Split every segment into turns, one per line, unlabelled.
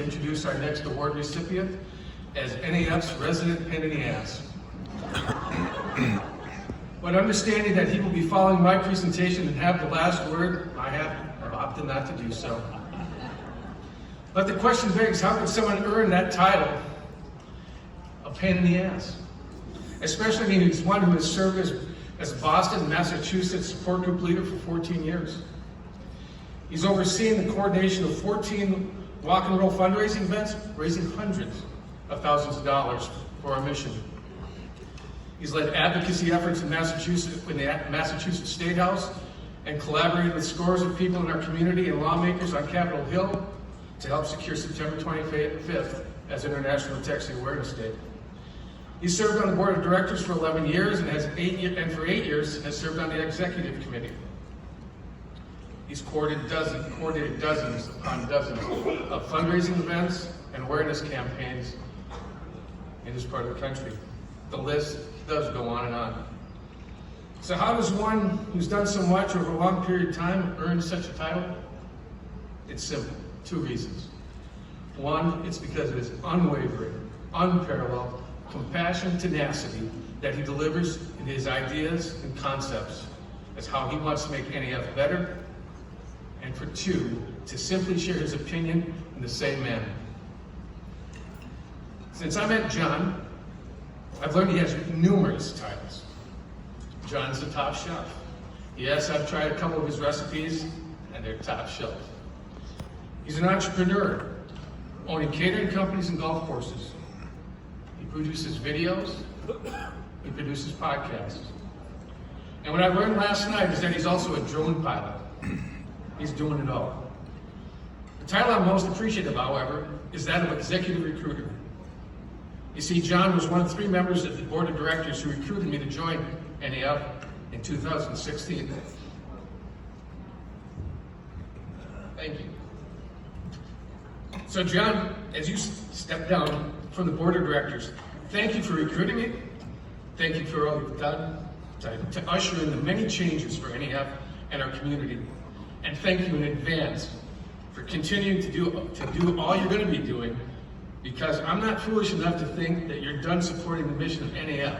Introduce our next award recipient as NAF's resident pain in the ass. But understanding that he will be following my presentation and have the last word, I've opted not to do so. But the question begs, how could someone earn that title, a pain in the ass? Especially when he's one who has served as Boston, Massachusetts support group leader for 14 years. He's overseeing the coordination of 14 rock and roll fundraising events, raising hundreds of thousands of dollars for our mission. He's led advocacy efforts in the Massachusetts State House and collaborated with scores of people in our community and lawmakers on Capitol Hill to help secure September 25th as International Ataxia Awareness Day. He served on the board of directors for 11 years and for 8 years has served on the executive committee. He's coordinated dozens upon dozens of fundraising events and awareness campaigns in this part of the country. The list does go on and on. So how does one who's done so much over a long period of time earn such a title? It's simple, 2 reasons. One, it's because of his unwavering, unparalleled compassion, tenacity that he delivers in his ideas and concepts as how he wants to make NAF better, and for 2, to simply share his opinion in the same manner. Since I met John, I've learned he has numerous titles. John's the top chef. Yes, I've tried a couple of his recipes, and they're top shelf. He's an entrepreneur, owning catering companies and golf courses. He produces videos, he produces podcasts. And what I learned last night is that he's also a drone pilot. He's doing it all. The title I'm most appreciative, however, is that of executive recruiter. You see, John was one of 3 members of the board of directors who recruited me to join NAF in 2016. Thank you. So John, as you step down from the board of directors, thank you for recruiting me. Thank you for all you've done to usher in the many changes for NAF and our community. And thank you in advance for continuing to do all you're going to be doing, because I'm not foolish enough to think that you're done supporting the mission of NAF.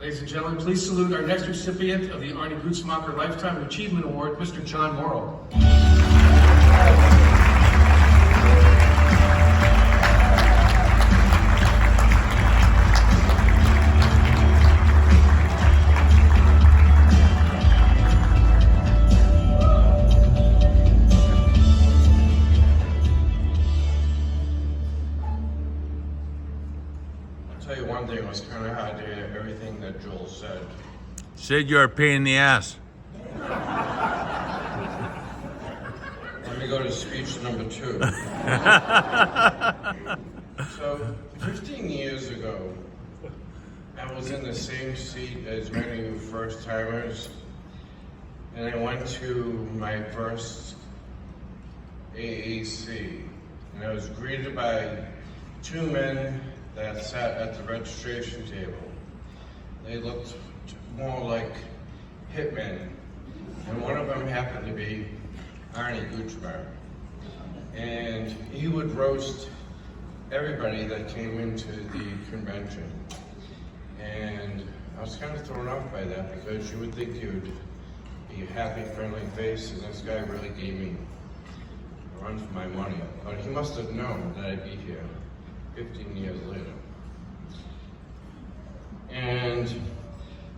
Ladies and gentlemen, please salute our next recipient of the Arnie Gutzmacher Lifetime Achievement Award, Mr. John Mauro.
I'll tell you one thing, it was kind of hard to hear everything that Joel said.
Said you're a pain in the ass.
Let me go to speech number 2. So, 15 years ago, I was in the same seat as many of you first-timers, and I went to my first AAC, and I was greeted by 2 men that sat at the registration table. They looked more like hitmen, and one of them happened to be Arnie Gutzmacher. And he would roast everybody that came into the convention. And I was kind of thrown off by that, because you would think you'd be a happy, friendly face, and this guy really gave me a run for my money. But he must have known that I'd be here 15 years later. And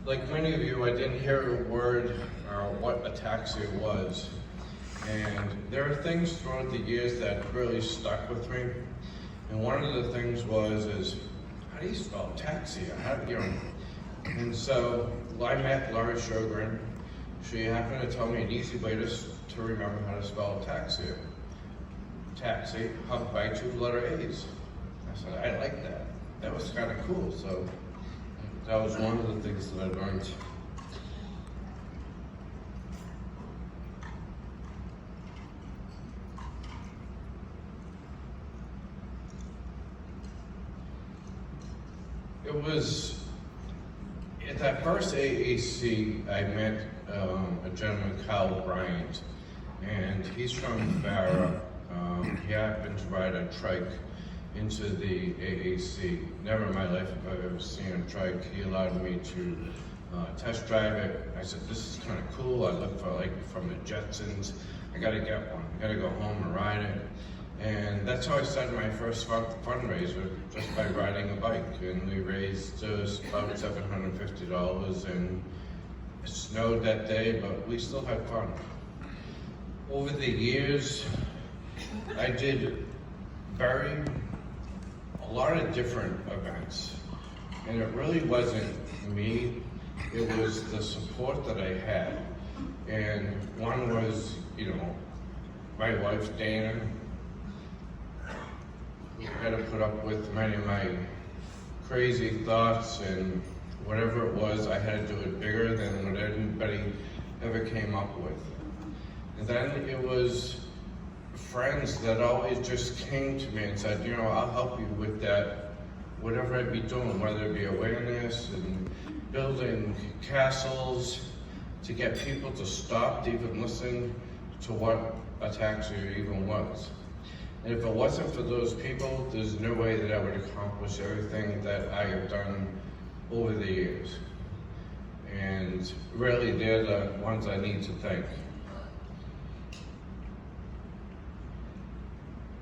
like many of you, I didn't hear a word or what ataxia was. And there are things throughout the years that really stuck with me. And one of the things is, how do you spell ataxia? How do you know? And so I met Laurie Sjogren. She happened to tell me an easy way to remember how to spell ataxia. Taxi, hung by 2 letter A's. I said, I like that. That was kind of cool. So that was one of the things that I learned. It was at that first AAC, I met a gentleman, Kyle Bryant, and he's from Barra, happened to ride a trike into the AAC. Never in my life have I ever seen a trike. He allowed me to test drive it. I said, this is kind of cool. I looked for like from the Jetsons. I gotta get one. I gotta go home and ride it. And that's how I started my first fundraiser, just by riding a bike. And we raised about $750, and it snowed that day, but we still had fun. Over the years, I did a lot of different events. And it really wasn't me, it was the support that I had. And one was, my wife, Dana, had to put up with many of my crazy thoughts, and whatever it was, I had to do it bigger than what anybody ever came up with. And then it was friends that always just came to me and said, I'll help you with that, whatever I'd be doing, whether it be awareness and building castles to get people to stop to even listen to what Ataxia even was. And if it wasn't for those people, there's no way that I would accomplish everything that I have done over the years. And really, they're the ones I need to thank.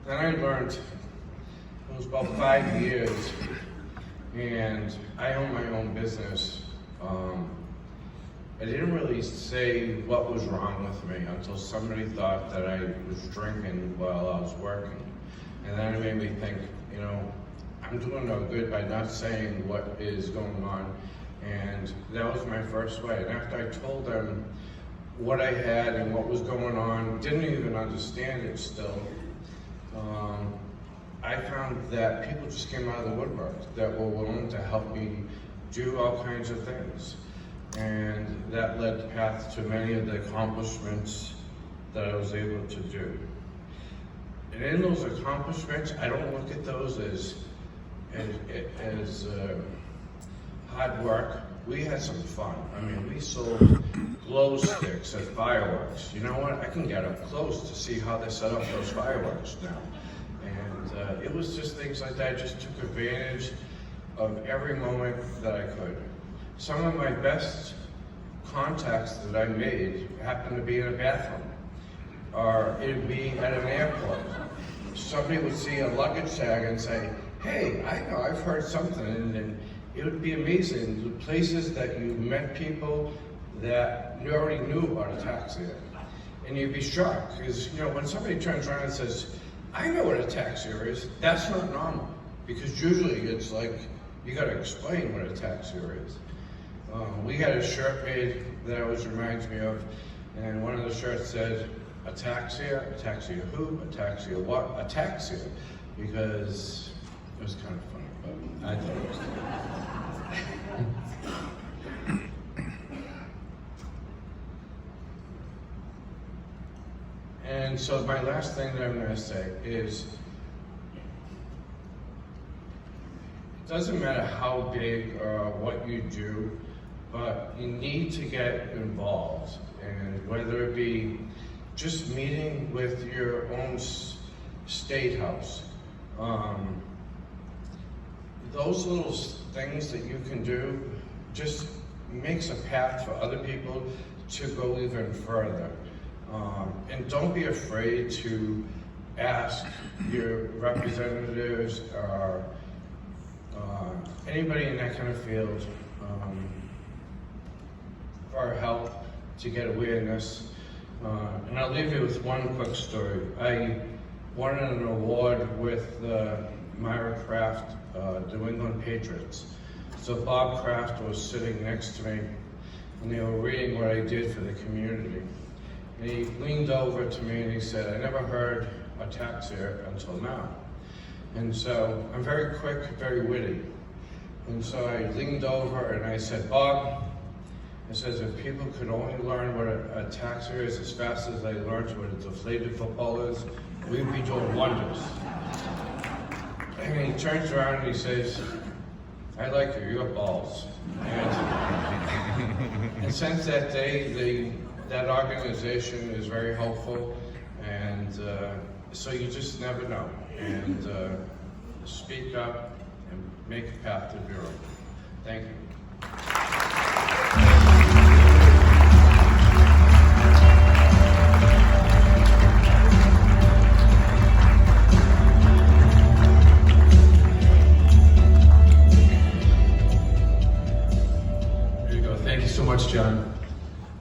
Then I learned, it was about 5 years, and I own my own business. I didn't really say what was wrong with me until somebody thought that I was drinking while I was working. And then it made me think, I'm doing no good by not saying what is going on. And that was my first way. And after I told them what I had and what was going on, didn't even understand it still, I found that people just came out of the woodwork that were willing to help me do all kinds of things. And that led the path to many of the accomplishments that I was able to do. And in those accomplishments, I don't look at those as hard work. We had some fun. I mean, we sold glow sticks at fireworks. You know what? I can get up close to see how they set up those fireworks now. And it was just things like that. I just took advantage of every moment that I could. Some of my best contacts that I made happened to be in a bathroom, or it'd be at an airport. Somebody would see a luggage tag and say, hey, I know, I've heard something, and it would be amazing, the places that you met people that you already knew about Ataxia. And you'd be shocked, because when somebody turns around and says, I know what Ataxia is, that's not normal. Because usually it's like, you gotta explain what Ataxia is. We had a shirt made that always reminds me of, and one of the shirts said, Ataxia, Ataxia who, Ataxia what, Ataxia, because it was kind of funny, but I thought it was funny. And so my last thing that I'm going to say is, it doesn't matter how big or what you do, but you need to get involved. And whether it be just meeting with your own state house, those little things that you can do just makes a path for other people to go even further. And don't be afraid to ask your representatives or anybody in that kind of field for help to get awareness. And I'll leave you with one quick story. I won an award with Myra Kraft, New England Patriots. So Bob Kraft was sitting next to me, and they were reading what I did for the community. And he leaned over to me and he said, I never heard Ataxia until now. And so I'm very quick, very witty. And so I leaned over and I said, Bob, it says if people could only learn what Ataxia is as fast as they learned what a deflated football is, we'd be doing wonders. And he turns around and he says, I like you, you got balls. And since that day, that organization is very helpful, and So you just never know. And speak up and make a path of your own. Thank you.
There you go. Thank you so much, John.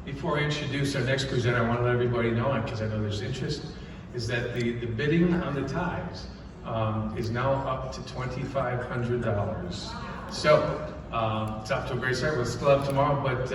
Before I introduce our next presenter, I want to let everybody know, because I know there's interest, is that the bidding on the ties is now up to $2,500. So it's off to a great start. We'll still have tomorrow, but